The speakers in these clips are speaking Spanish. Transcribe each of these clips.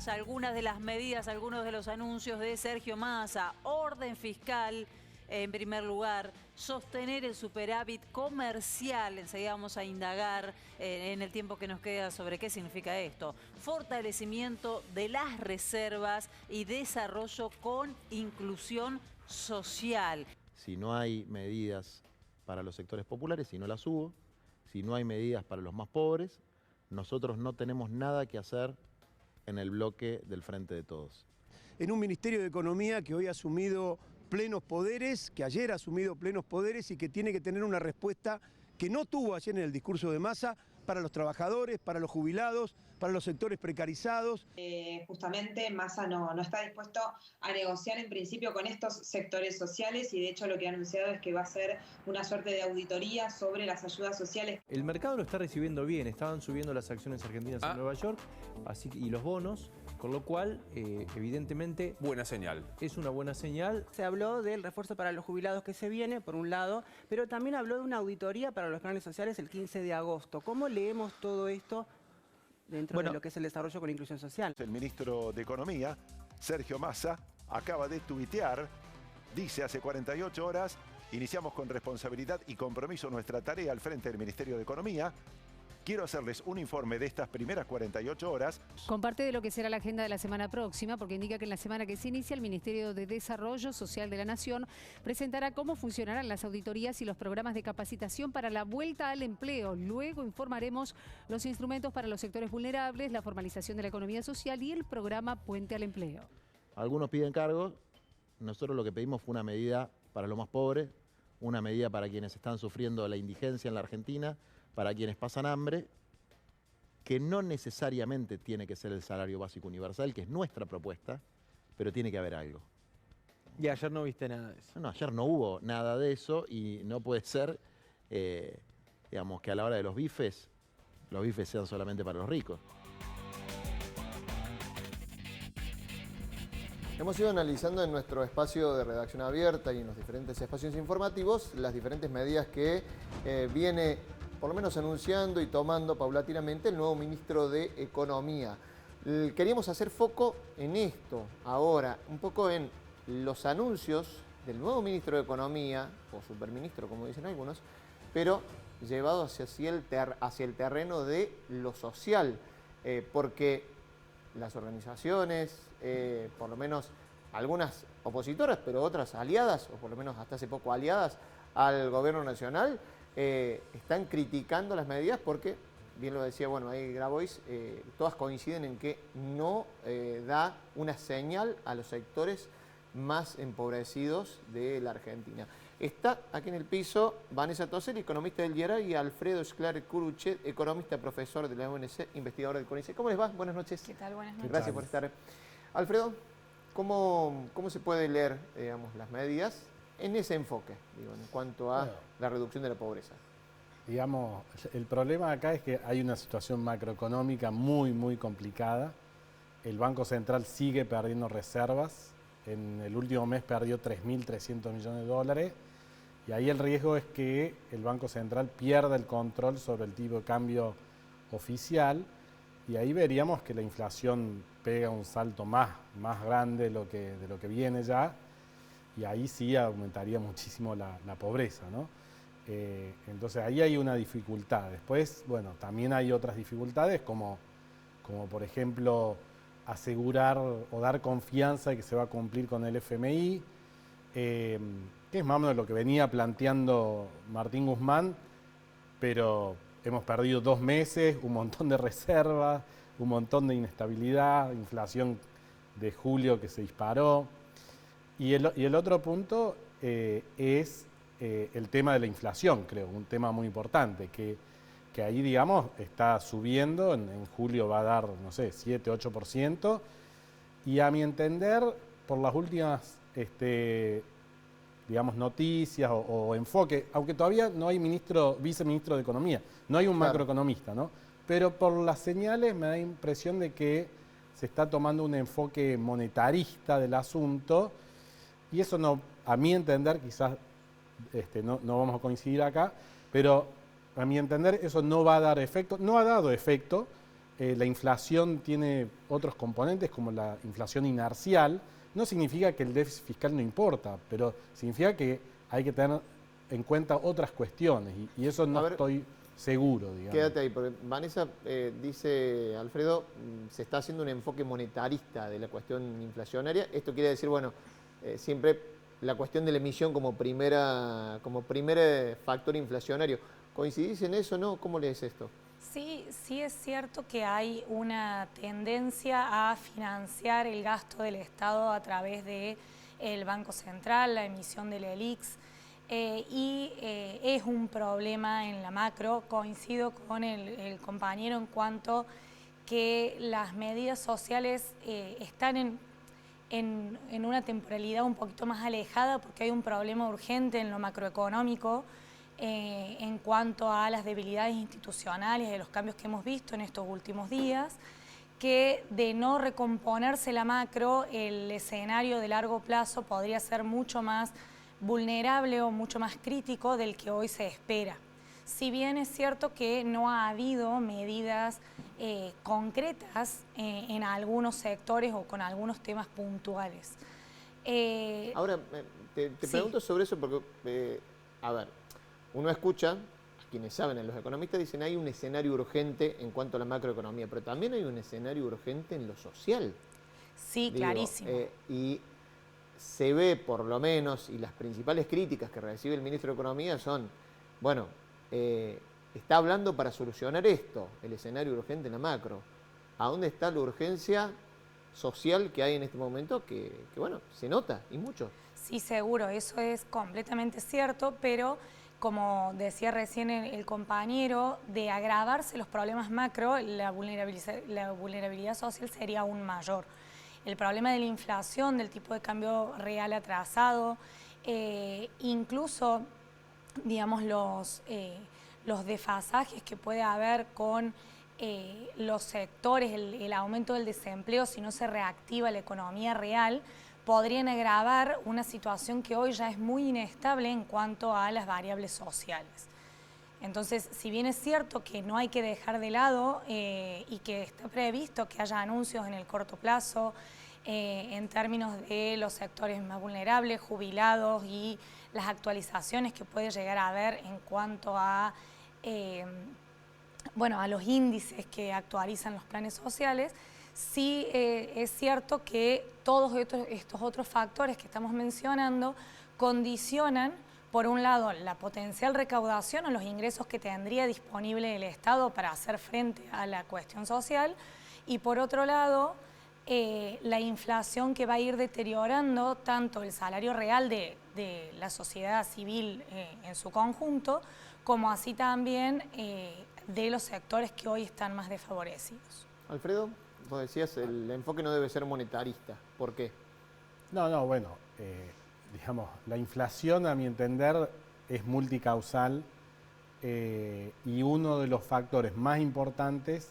detalle algunas de las medidas, algunos de los anuncios de Sergio Massa. Orden fiscal, en primer lugar, sostener el superávit comercial. Enseguida vamos a indagar en el tiempo que nos queda sobre qué significa esto. Fortalecimiento de las reservas y desarrollo con inclusión social. Si no hay medidas para los sectores populares, si no las hubo, si no hay medidas para los más pobres, nosotros no tenemos nada que hacer en el bloque del Frente de Todos. En un Ministerio de Economía que hoy ha asumido plenos poderes, que ayer ha asumido plenos poderes y que tiene que tener una respuesta que no tuvo ayer en el discurso de Massa para los trabajadores, para los jubilados, para los sectores precarizados. Justamente Massa no está dispuesto a negociar en principio con estos sectores sociales y de hecho lo que ha anunciado es que va a hacer una suerte de auditoría sobre las ayudas sociales. El mercado lo está recibiendo bien, estaban subiendo las acciones argentinas en Nueva York y los bonos, con lo cual evidentemente buena señal. Es una buena señal. Se habló del refuerzo para los jubilados que se viene, por un lado, pero también habló de una auditoría para los canales sociales el 15 de agosto. ¿Cómo leemos todo esto dentro de lo que es el desarrollo con inclusión social? El ministro de Economía, Sergio Massa, acaba de tuitear, dice hace 48 horas, iniciamos con responsabilidad y compromiso nuestra tarea al frente del Ministerio de Economía. Quiero hacerles un informe de estas primeras 48 horas. Comparte de lo que será la agenda de la semana próxima, porque indica que en la semana que se inicia, el Ministerio de Desarrollo Social de la Nación presentará cómo funcionarán las auditorías y los programas de capacitación para la vuelta al empleo. Luego informaremos los instrumentos para los sectores vulnerables, la formalización de la economía social y el programa Puente al Empleo. Algunos piden cargos, nosotros lo que pedimos fue una medida para los más pobres, una medida para quienes están sufriendo la indigencia en la Argentina, para quienes pasan hambre, que no necesariamente tiene que ser el salario básico universal, que es nuestra propuesta, pero tiene que haber algo. Y ayer no viste nada de eso. No, ayer no hubo nada de eso y no puede ser, digamos, que a la hora de los bifes sean solamente para los ricos. Hemos ido analizando en nuestro espacio de redacción abierta y en los diferentes espacios informativos las diferentes medidas que viene por lo menos anunciando y tomando paulatinamente el nuevo ministro de Economía. Queríamos hacer foco en esto ahora, un poco en los anuncios del nuevo ministro de Economía, o superministro como dicen algunos, pero llevado hacia el terreno de lo social, porque las organizaciones, por lo menos algunas opositoras, pero otras aliadas, o por lo menos hasta hace poco aliadas al gobierno nacional, están criticando las medidas porque, bien lo decía, bueno, ahí Grabois, todas coinciden en que no da una señal a los sectores más empobrecidos de la Argentina. Está aquí en el piso Vanessa Tosel, economista del Diario, y Alfredo Sclar Curuchet, economista, profesor de la UNC, investigador del CONICET. ¿Cómo les va? Buenas noches. ¿Qué tal? Buenas noches. Gracias por estar. Alfredo, ¿cómo se puede leer, digamos, las medidas en ese enfoque, digo, en cuanto a la reducción de la pobreza? Digamos, el problema acá es que hay una situación macroeconómica muy complicada. El Banco Central sigue perdiendo reservas. En el último mes perdió 3.300 millones de dólares. Y ahí el riesgo es que el Banco Central pierda el control sobre el tipo de cambio oficial. Y ahí veríamos que la inflación pega un salto más grande de lo que viene ya. Y ahí sí aumentaría muchísimo la pobreza, ¿no? Entonces ahí hay una dificultad. Después, bueno, también hay otras dificultades como por ejemplo asegurar o dar confianza de que se va a cumplir con el FMI, que es más o menos lo que venía planteando Martín Guzmán, pero hemos perdido 2 meses, un montón de reservas, un montón de inestabilidad, inflación de julio que se disparó. Y el otro punto es el tema de la inflación, creo, un tema muy importante, que ahí, digamos, está subiendo, en julio va a dar, no sé, 7-8%, y a mi entender, por las últimas, digamos, noticias o enfoque, aunque todavía no hay viceministro de Economía, no hay un macroeconomista, ¿no? Pero por las señales me da impresión de que se está tomando un enfoque monetarista del asunto, y eso no, a mi entender, quizás no vamos a coincidir acá, pero a mi entender eso no va a dar efecto, no ha dado efecto la inflación tiene otros componentes como la inflación inercial, no significa que el déficit fiscal no importa, pero significa que hay que tener en cuenta otras cuestiones y eso no estoy seguro, digamos. Quédate ahí, porque Vanessa dice, Alfredo, se está haciendo un enfoque monetarista de la cuestión inflacionaria. Esto quiere decir, bueno, siempre la cuestión de la emisión como primer factor inflacionario. ¿Coincidís en eso, no? ¿Cómo lees esto? Sí, sí es cierto que hay una tendencia a financiar el gasto del Estado a través del Banco Central, la emisión del ELIX, es un problema en la macro. Coincido con el compañero en cuanto que las medidas sociales están en una temporalidad un poquito más alejada porque hay un problema urgente en lo macroeconómico en cuanto a las debilidades institucionales y de los cambios que hemos visto en estos últimos días, que de no recomponerse la macro, el escenario de largo plazo podría ser mucho más vulnerable o mucho más crítico del que hoy se espera. Si bien es cierto que no ha habido medidas concretas en algunos sectores o con algunos temas puntuales. Ahora, te pregunto sobre eso porque, a ver, uno escucha, a quienes saben, los economistas dicen hay un escenario urgente en cuanto a la macroeconomía, pero también hay un escenario urgente en lo social. Sí, clarísimo. Y se ve, por lo menos, y las principales críticas que recibe el ministro de Economía son, bueno, está hablando para solucionar esto, el escenario urgente en la macro. ¿A dónde está la urgencia social que hay en este momento que bueno, se nota y mucho? Sí, seguro, eso es completamente cierto, pero como decía recién el compañero, de agravarse los problemas macro, la vulnerabilidad social sería aún mayor. El problema de la inflación, del tipo de cambio real atrasado, incluso, digamos, los desfasajes que puede haber con los sectores, el aumento del desempleo, si no se reactiva la economía real, podrían agravar una situación que hoy ya es muy inestable en cuanto a las variables sociales. Entonces, si bien es cierto que no hay que dejar de lado y que está previsto que haya anuncios en el corto plazo en términos de los sectores más vulnerables, jubilados y las actualizaciones que puede llegar a haber en cuanto a, a los índices que actualizan los planes sociales, sí es cierto que todos estos otros factores que estamos mencionando condicionan, por un lado, la potencial recaudación o los ingresos que tendría disponible el Estado para hacer frente a la cuestión social y, por otro lado, la inflación que va a ir deteriorando tanto el salario real de la sociedad civil en su conjunto, como así también de los sectores que hoy están más desfavorecidos. Alfredo, vos decías el enfoque no debe ser monetarista. ¿Por qué? No, bueno, digamos, la inflación, a mi entender, es multicausal y uno de los factores más importantes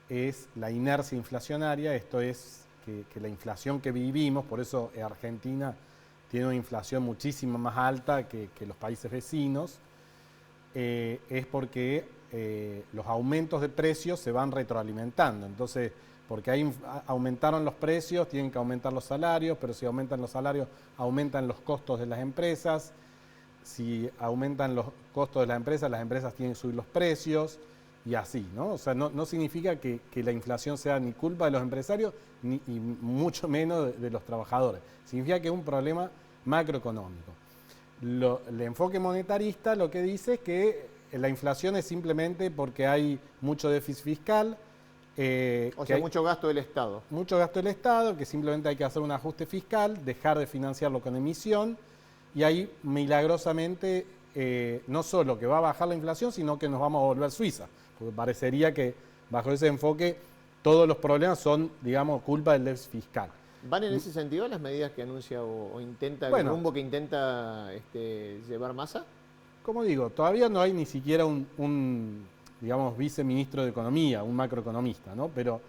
es la inercia inflacionaria, esto es que la inflación que vivimos, por eso Argentina tiene una inflación muchísimo más alta que los países vecinos, es porque los aumentos de precios se van retroalimentando. Entonces, porque aumentaron los precios, tienen que aumentar los salarios, pero si aumentan los salarios, aumentan los costos de las empresas. Si aumentan los costos de las empresas tienen que subir los precios y así, ¿no? O sea, no significa que la inflación sea ni culpa de los empresarios y mucho menos de los trabajadores. Significa que es un problema macroeconómico. El enfoque monetarista lo que dice es que la inflación es simplemente porque hay mucho déficit fiscal. O sea, mucho gasto del Estado. Mucho gasto del Estado, que simplemente hay que hacer un ajuste fiscal, dejar de financiarlo con emisión, y ahí milagrosamente no solo que va a bajar la inflación, sino que nos vamos a volver Suiza. Porque parecería que bajo ese enfoque todos los problemas son, digamos, culpa del déficit fiscal. ¿Van en ese sentido las medidas que anuncia o intenta, el rumbo que intenta llevar Massa? Como digo, todavía no hay ni siquiera un digamos, viceministro de Economía, un macroeconomista, ¿no? Pero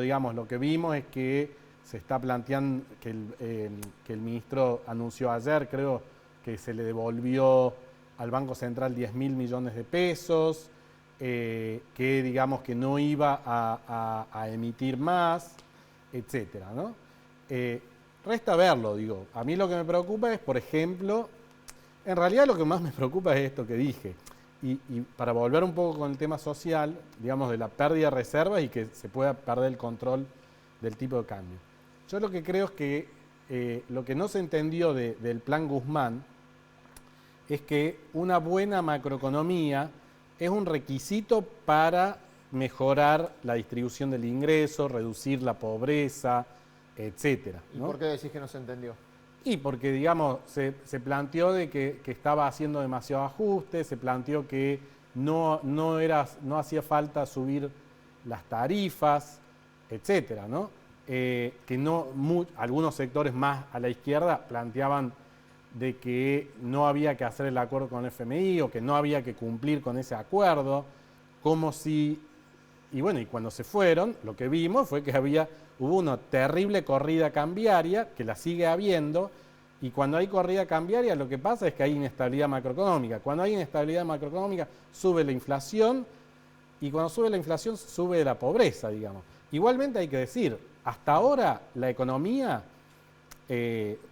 digamos, lo que vimos es que se está planteando, que el ministro anunció ayer, creo, que se le devolvió al Banco Central 10.000 millones de pesos, que digamos que no iba a emitir más, etcétera, ¿no? Resta verlo, digo. A mí lo que me preocupa es, por ejemplo, en realidad lo que más me preocupa es esto que dije. Y para volver un poco con el tema social, digamos, de la pérdida de reservas y que se pueda perder el control del tipo de cambio. Yo lo que creo es que lo que no se entendió del plan Guzmán es que una buena macroeconomía es un requisito para mejorar la distribución del ingreso, reducir la pobreza, etcétera, ¿no? ¿Y por qué decís que no se entendió? Y porque, digamos, se planteó de que estaba haciendo demasiado ajuste, se planteó que no hacía falta subir las tarifas, etcétera, ¿no? Algunos sectores más a la izquierda planteaban de que no había que hacer el acuerdo con el FMI o que no había que cumplir con ese acuerdo, como si... Y bueno, y cuando se fueron, lo que vimos fue que hubo una terrible corrida cambiaria, que la sigue habiendo, y cuando hay corrida cambiaria lo que pasa es que hay inestabilidad macroeconómica. Cuando hay inestabilidad macroeconómica sube la inflación, y cuando sube la inflación sube la pobreza, digamos. Igualmente hay que decir, hasta ahora la economía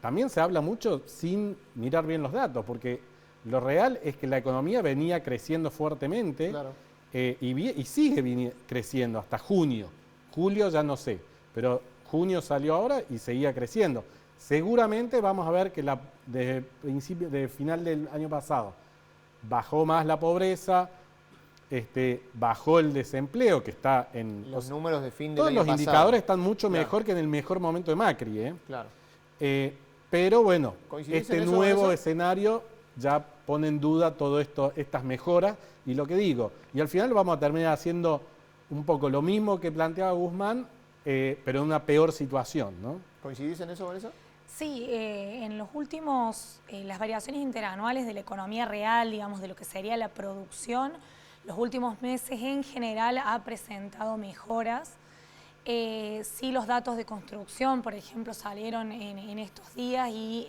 también se habla mucho sin mirar bien los datos, porque lo real es que la economía venía creciendo fuertemente. Claro. Y sigue creciendo hasta junio. Julio ya no sé, pero junio salió ahora y seguía creciendo. Seguramente vamos a ver que desde final del año pasado bajó más la pobreza, bajó el desempleo, que está en... Los números de fin del año pasado. Todos los indicadores están mucho mejor que en el mejor momento de Macri. Claro. Pero bueno, este nuevo escenario ya pone en duda todo esto, estas mejoras, y lo que digo, y al final vamos a terminar haciendo un poco lo mismo que planteaba Guzmán, pero en una peor situación, ¿no? ¿Coincidís en eso, Vanessa? Sí, en los últimos, las variaciones interanuales de la economía real, digamos, de lo que sería la producción, los últimos meses en general ha presentado mejoras. Sí, los datos de construcción, por ejemplo, salieron en estos días y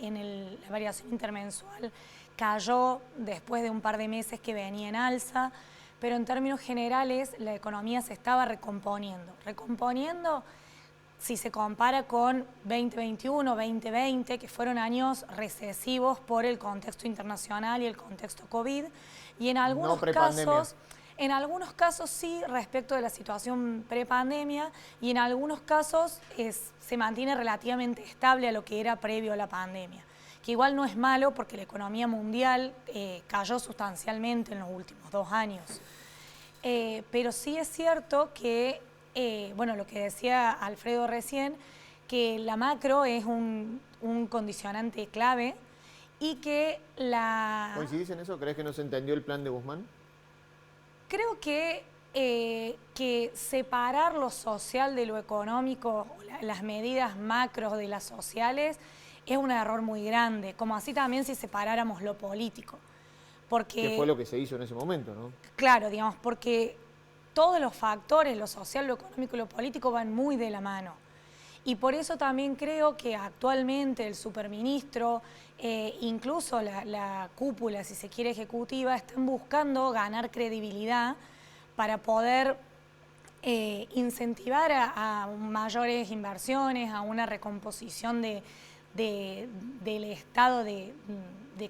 la variación intermensual cayó después de un par de meses que venía en alza, pero en términos generales la economía se estaba recomponiendo. Recomponiendo si se compara con 2021, 2020, que fueron años recesivos por el contexto internacional y el contexto COVID, y en algunos casos... En algunos casos sí, respecto de la situación prepandemia, y en algunos casos se mantiene relativamente estable a lo que era previo a la pandemia, que igual no es malo porque la economía mundial cayó sustancialmente en los últimos 2 años. Pero sí es cierto que, bueno, lo que decía Alfredo recién, que la macro es un condicionante clave y que la... ¿Coincidís en eso? ¿Crees que no se entendió el plan de Guzmán? Creo que separar lo social de lo económico, las medidas macros de las sociales, es un error muy grande, como así también si separáramos lo político. Porque, que fue lo que se hizo en ese momento, ¿no? Claro, digamos, porque todos los factores, lo social, lo económico y lo político, van muy de la mano. Y por eso también creo que actualmente el superministro, incluso la cúpula, si se quiere, ejecutiva, están buscando ganar credibilidad para poder incentivar a mayores inversiones, a una recomposición del estado de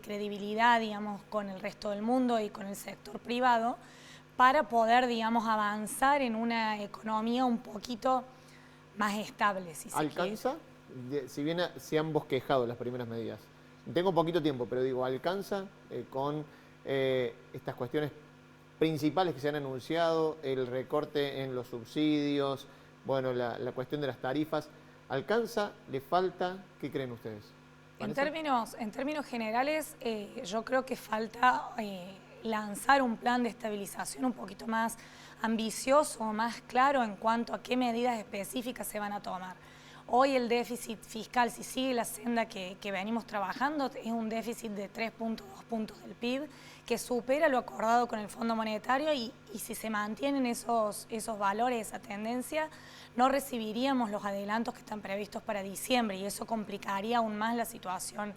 credibilidad, digamos, con el resto del mundo y con el sector privado, para poder, digamos, avanzar en una economía un poquito más estable, si se ¿Alcanza? Si bien se han bosquejado las primeras medidas. Tengo poquito tiempo, pero digo, ¿alcanza con estas cuestiones principales que se han anunciado, el recorte en los subsidios, bueno, la cuestión de las tarifas? ¿Alcanza? ¿Le falta? ¿Qué creen ustedes? En términos generales, yo creo que falta lanzar un plan de estabilización un poquito más ambicioso, más claro en cuanto a qué medidas específicas se van a tomar. Hoy el déficit fiscal, si sigue la senda que venimos trabajando, es un déficit de 3.2 puntos del PIB, que supera lo acordado con el Fondo Monetario, y si se mantienen esos valores, esa tendencia, no recibiríamos los adelantos que están previstos para diciembre, y eso complicaría aún más la situación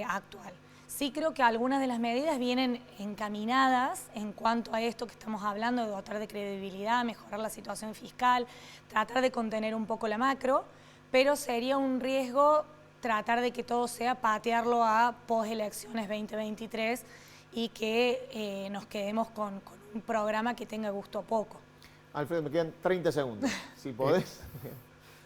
actual. Sí creo que algunas de las medidas vienen encaminadas en cuanto a esto que estamos hablando, de dotar de credibilidad, mejorar la situación fiscal, tratar de contener un poco la macro, pero sería un riesgo tratar de que todo sea patearlo a postelecciones 2023 y que nos quedemos con un programa que tenga gusto poco. Alfredo, me quedan 30 segundos, si podés.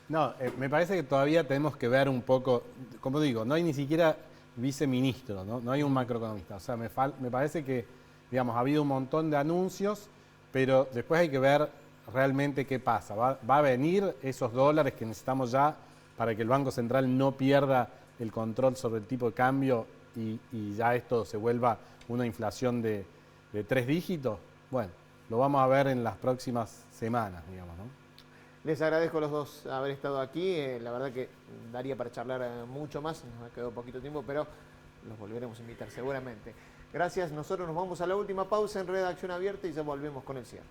No, me parece que todavía tenemos que ver un poco, como digo, no hay ni siquiera viceministro, no hay un macroeconomista. O sea, me parece que, digamos, ha habido un montón de anuncios, pero después hay que ver realmente qué pasa. ¿Va a venir esos dólares que necesitamos ya para que el Banco Central no pierda el control sobre el tipo de cambio y ya esto se vuelva una inflación de 3 dígitos? Bueno, lo vamos a ver en las próximas semanas, digamos, ¿no? Les agradezco a los dos haber estado aquí. La verdad que daría para charlar mucho más. Nos ha quedado poquito tiempo, pero los volveremos a invitar seguramente. Gracias. Nosotros nos vamos a la última pausa en Redacción Abierta y ya volvemos con el cierre.